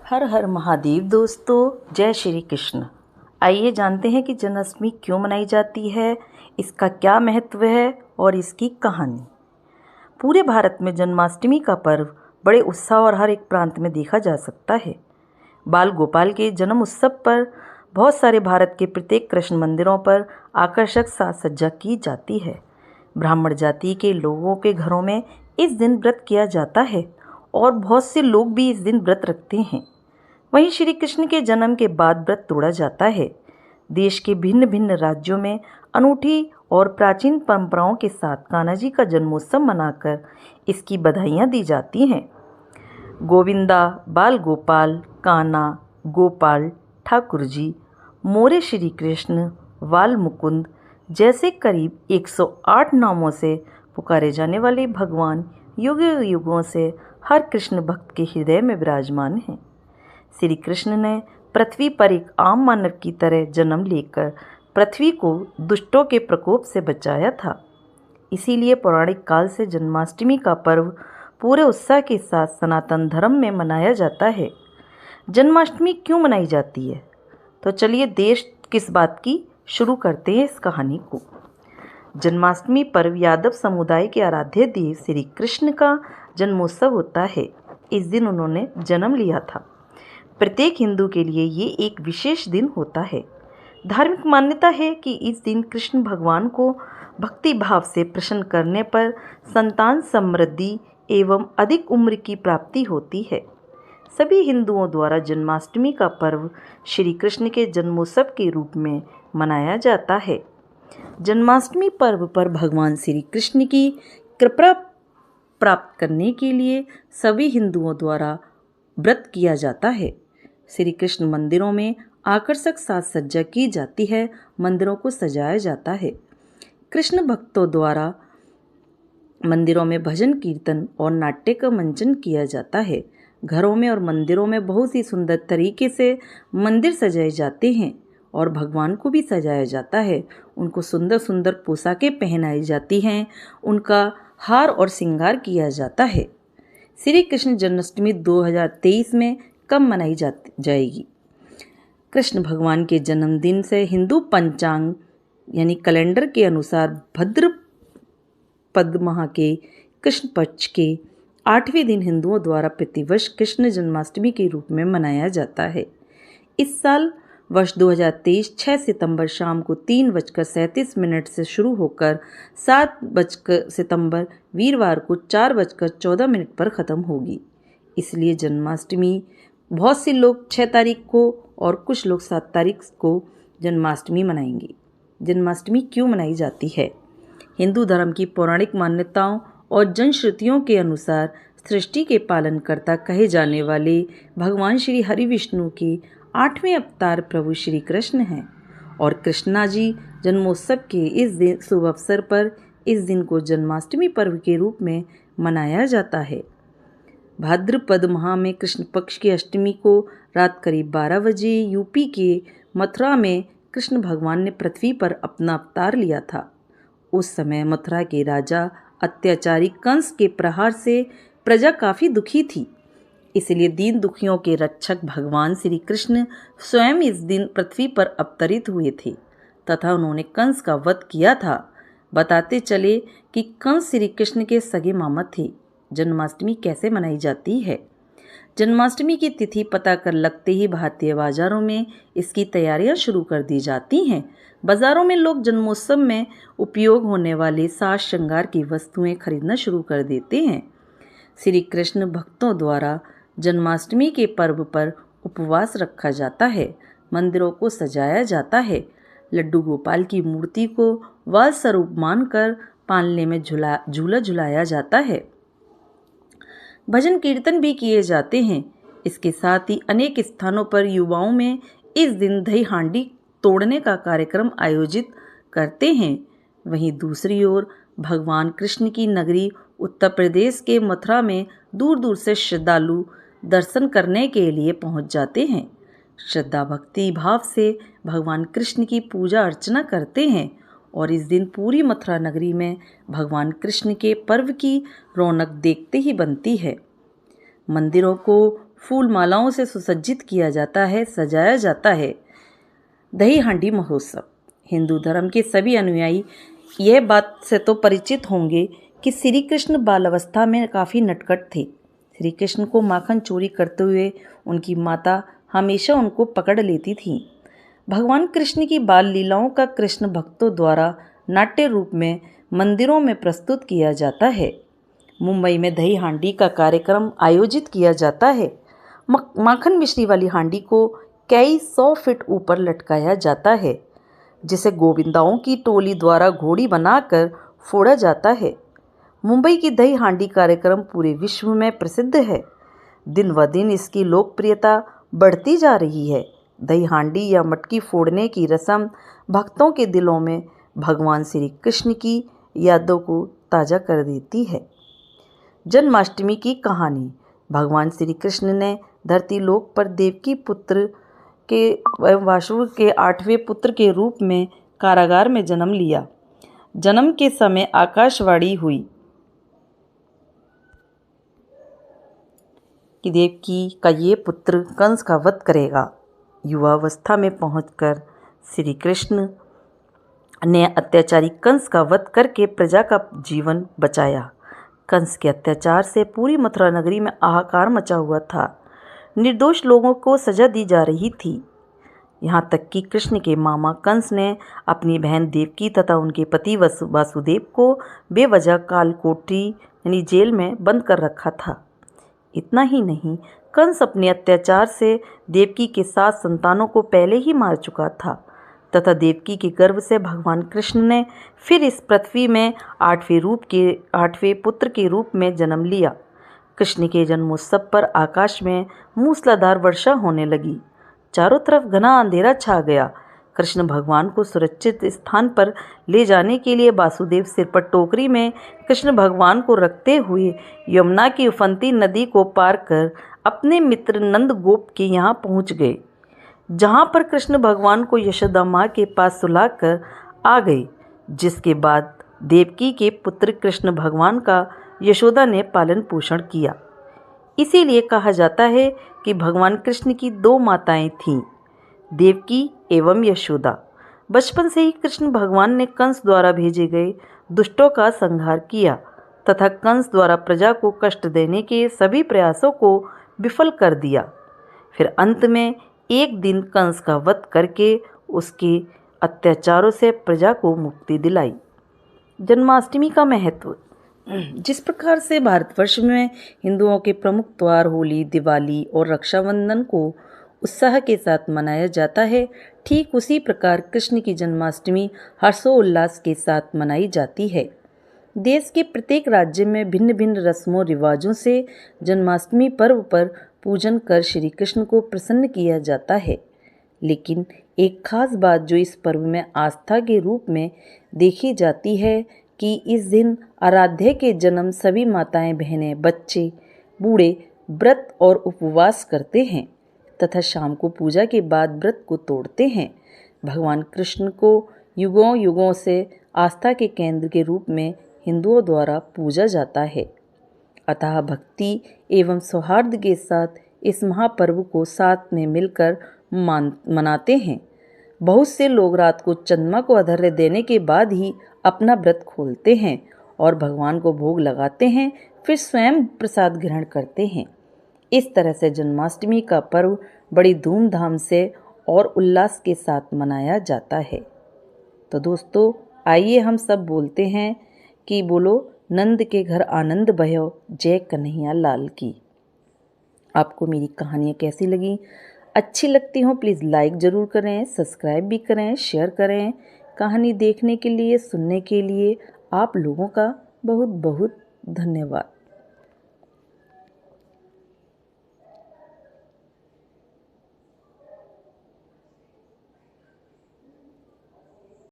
हर हर महादेव दोस्तों, जय श्री कृष्ण। आइए जानते हैं कि जन्माष्टमी क्यों मनाई जाती है, इसका क्या महत्व है और इसकी कहानी। पूरे भारत में जन्माष्टमी का पर्व बड़े उत्साह और हर एक प्रांत में देखा जा सकता है। बाल गोपाल के जन्म उत्सव पर बहुत सारे भारत के प्रत्येक कृष्ण मंदिरों पर आकर्षक साज सज्जा की जाती है। ब्राह्मण जाति के लोगों के घरों में इस दिन व्रत किया जाता है और बहुत से लोग भी इस दिन व्रत रखते हैं। वहीं श्री कृष्ण के जन्म के बाद व्रत तोड़ा जाता है। देश के भिन्न भिन्न राज्यों में अनूठी और प्राचीन परंपराओं के साथ कान्हा जी का जन्मोत्सव मनाकर इसकी बधाइयाँ दी जाती हैं। गोविंदा, बाल गोपाल, कान्हा, गोपाल, ठाकुर जी, मोरे श्री कृष्ण, बाल मुकुंद जैसे करीब 108 नामों से पुकारे जाने वाले भगवान युगों युगों से हर कृष्ण भक्त के हृदय में विराजमान हैं। श्री कृष्ण ने पृथ्वी पर एक आम मानव की तरह जन्म लेकर पृथ्वी को दुष्टों के प्रकोप से बचाया था। इसीलिए पौराणिक काल से जन्माष्टमी का पर्व पूरे उत्साह के साथ सनातन धर्म में मनाया जाता है। जन्माष्टमी क्यों मनाई जाती है, तो चलिए देश किस बात की शुरू करते हैं इस कहानी को। जन्माष्टमी पर्व यादव समुदाय के आराध्य देव श्री कृष्ण का जन्मोत्सव होता है। इस दिन उन्होंने जन्म लिया था। प्रत्येक हिंदू के लिए ये एक विशेष दिन होता है। धार्मिक मान्यता है कि इस दिन कृष्ण भगवान को भक्ति भाव से प्रसन्न करने पर संतान समृद्धि एवं अधिक उम्र की प्राप्ति होती है। सभी हिंदुओं द्वारा जन्माष्टमी का पर्व श्री कृष्ण के जन्मोत्सव के रूप में मनाया जाता है। जन्माष्टमी पर्व पर भगवान श्री कृष्ण की कृपा प्राप्त करने के लिए सभी हिंदुओं द्वारा व्रत किया जाता है। श्री कृष्ण मंदिरों में आकर्षक साज सज्जा की जाती है। मंदिरों को सजाया जाता है। कृष्ण भक्तों द्वारा मंदिरों में भजन कीर्तन और नाट्य का मंचन किया जाता है। घरों में और मंदिरों में बहुत ही सुंदर तरीके से मंदिर सजाए जाते हैं और भगवान को भी सजाया जाता है। उनको सुंदर सुंदर पोशाकें पहनाई जाती हैं। उनका हार और श्रृंगार किया जाता है। श्री कृष्ण जन्माष्टमी 2023 में कब मनाई जाएगी? कृष्ण भगवान के जन्मदिन से हिंदू पंचांग यानी कैलेंडर के अनुसार भाद्रपद माह के कृष्ण पक्ष के 8वें दिन हिंदुओं द्वारा प्रतिवर्ष कृष्ण जन्माष्टमी के रूप में मनाया जाता है। इस साल वर्ष 2023 6 सितंबर शाम को 3:37 से शुरू होकर 7 सितंबर वीरवार को 4:14 पर ख़त्म होगी। इसलिए जन्माष्टमी बहुत से लोग 6 तारीख को और कुछ लोग 7 तारीख को जन्माष्टमी मनाएंगे। जन्माष्टमी क्यों मनाई जाती है? हिंदू धर्म की पौराणिक मान्यताओं और जनश्रुतियों के अनुसार सृष्टि के पालनकर्ता कहे जाने वाले भगवान श्री हरि विष्णु के 8वें अवतार प्रभु श्री कृष्ण हैं और कृष्णा जी जन्मोत्सव के इस दिन शुभ अवसर पर इस दिन को जन्माष्टमी पर्व के रूप में मनाया जाता है। भाद्रपद माह में कृष्ण पक्ष की अष्टमी को रात करीब 12 बजे यूपी के मथुरा में कृष्ण भगवान ने पृथ्वी पर अपना अवतार लिया था। उस समय मथुरा के राजा अत्याचारी कंस के प्रहार से प्रजा काफ़ी दुखी थी। इसलिए दीन दुखियों के रक्षक भगवान श्री कृष्ण स्वयं इस दिन पृथ्वी पर अवतरित हुए थे तथा उन्होंने कंस का वध किया था। बताते चले कि कंस श्री कृष्ण के सगे मामा थे। जन्माष्टमी कैसे मनाई जाती है? जन्माष्टमी की तिथि पता कर लगते ही भारतीय बाजारों में इसकी तैयारियां शुरू कर दी जाती हैं। बाजारों में लोग जन्मोत्सव में उपयोग होने वाले साज श्रृंगार की वस्तुएं खरीदना शुरू कर देते हैं। श्री कृष्ण भक्तों द्वारा जन्माष्टमी के पर्व पर उपवास रखा जाता है। मंदिरों को सजाया जाता है। लड्डू गोपाल की मूर्ति को बाल स्वरूप मानकर पालने में झूला झुलाया जाता है। भजन कीर्तन भी किए जाते हैं। इसके साथ ही अनेक स्थानों पर युवाओं में इस दिन दही हांडी तोड़ने का कार्यक्रम आयोजित करते हैं। वहीं दूसरी ओर भगवान कृष्ण की नगरी उत्तर प्रदेश के मथुरा में दूर दूर से श्रद्धालु दर्शन करने के लिए पहुंच जाते हैं। श्रद्धा भक्ति भाव से भगवान कृष्ण की पूजा अर्चना करते हैं और इस दिन पूरी मथुरा नगरी में भगवान कृष्ण के पर्व की रौनक देखते ही बनती है। मंदिरों को फूल मालाओं से सुसज्जित किया जाता है, सजाया जाता है। दही हांडी महोत्सव। हिंदू धर्म के सभी अनुयायी यह बात से तो परिचित होंगे कि श्री कृष्ण बाल अवस्था में काफ़ी नटखट थे। श्री कृष्ण को माखन चोरी करते हुए उनकी माता हमेशा उनको पकड़ लेती थी। भगवान कृष्ण की बाल लीलाओं का कृष्ण भक्तों द्वारा नाट्य रूप में मंदिरों में प्रस्तुत किया जाता है। मुंबई में दही हांडी का कार्यक्रम आयोजित किया जाता है। माखन मिश्री वाली हांडी को कई 100 फीट ऊपर लटकाया जाता है, जिसे गोविंदाओं की टोली द्वारा घोड़ी बनाकर फोड़ा जाता है। मुंबई की दही हांडी कार्यक्रम पूरे विश्व में प्रसिद्ध है। दिन व दिन इसकी लोकप्रियता बढ़ती जा रही है। दही हांडी या मटकी फोड़ने की रस्म भक्तों के दिलों में भगवान श्री कृष्ण की यादों को ताज़ा कर देती है। जन्माष्टमी की कहानी। भगवान श्री कृष्ण ने धरती लोक पर देवकी पुत्र के वासुदेव के 8वें पुत्र के रूप में कारागार में जन्म लिया। जन्म के समय आकाशवाणी हुई कि देवकी का ये पुत्र कंस का वध करेगा। युवावस्था में पहुंचकर श्री कृष्ण ने अत्याचारी कंस का वध करके प्रजा का जीवन बचाया। कंस के अत्याचार से पूरी मथुरा नगरी में हाहाकार मचा हुआ था। निर्दोष लोगों को सजा दी जा रही थी। यहाँ तक कि कृष्ण के मामा कंस ने अपनी बहन देवकी तथा उनके पति वासुदेव को बेवजह कालकोठरी यानी जेल में बंद कर रखा था। इतना ही नहीं, कंस अपने अत्याचार से देवकी के 7 संतानों को पहले ही मार चुका था तथा देवकी के गर्भ से भगवान कृष्ण ने फिर इस पृथ्वी में 8वें पुत्र के रूप में जन्म लिया। कृष्ण के जन्मोत्सव पर आकाश में मूसलाधार वर्षा होने लगी। चारों तरफ घना अंधेरा छा गया। कृष्ण भगवान को सुरक्षित स्थान पर ले जाने के लिए वासुदेव सिर पर टोकरी में कृष्ण भगवान को रखते हुए यमुना की उफनती नदी को पार कर अपने मित्र नंद गोप के यहाँ पहुँच गए, जहाँ पर कृष्ण भगवान को यशोदा माँ के पास सुलाकर आ गए। जिसके बाद देवकी के पुत्र कृष्ण भगवान का यशोदा ने पालन पोषण किया। इसीलिए कहा जाता है कि भगवान कृष्ण की 2 माताएं थीं, देवकी एवं यशोदा। बचपन से ही कृष्ण भगवान ने कंस द्वारा भेजे गए दुष्टों का संहार किया तथा कंस द्वारा प्रजा को कष्ट देने के सभी प्रयासों को विफल कर दिया। फिर अंत में एक दिन कंस का वध करके उसके अत्याचारों से प्रजा को मुक्ति दिलाई। जन्माष्टमी का महत्व। जिस प्रकार से भारतवर्ष में हिंदुओं के प्रमुख त्योहार होली, दिवाली और रक्षाबंधन को उत्साह के साथ मनाया जाता है, ठीक उसी प्रकार कृष्ण की जन्माष्टमी हर्षोल्लास के साथ मनाई जाती है। देश के प्रत्येक राज्य में भिन्न भिन्न रस्मों रिवाजों से जन्माष्टमी पर्व पर पूजन कर श्री कृष्ण को प्रसन्न किया जाता है। लेकिन एक खास बात जो इस पर्व में आस्था के रूप में देखी जाती है कि इस दिन आराध्य के जन्म सभी माताएं, बहनें, बच्चे, बूढ़े व्रत और उपवास करते हैं तथा शाम को पूजा के बाद व्रत को तोड़ते हैं। भगवान कृष्ण को युगों युगों से आस्था के केंद्र के रूप में हिंदुओं द्वारा पूजा जाता है। अतः भक्ति एवं सौहार्द के साथ इस महापर्व को साथ में मिलकर मनाते हैं। बहुत से लोग रात को चंद्रमा को अर्घ्य देने के बाद ही अपना व्रत खोलते हैं और भगवान को भोग लगाते हैं, फिर स्वयं प्रसाद ग्रहण करते हैं। इस तरह से जन्माष्टमी का पर्व बड़ी धूमधाम से और उल्लास के साथ मनाया जाता है। तो दोस्तों, आइए हम सब बोलते हैं कि बोलो नंद के घर आनंद भयो, जय कन्हैया लाल की। आपको मेरी कहानियाँ कैसी लगी? अच्छी लगती हो प्लीज़ लाइक ज़रूर करें, सब्सक्राइब भी करें, शेयर करें। कहानी देखने के लिए, सुनने के लिए आप लोगों का बहुत बहुत धन्यवाद।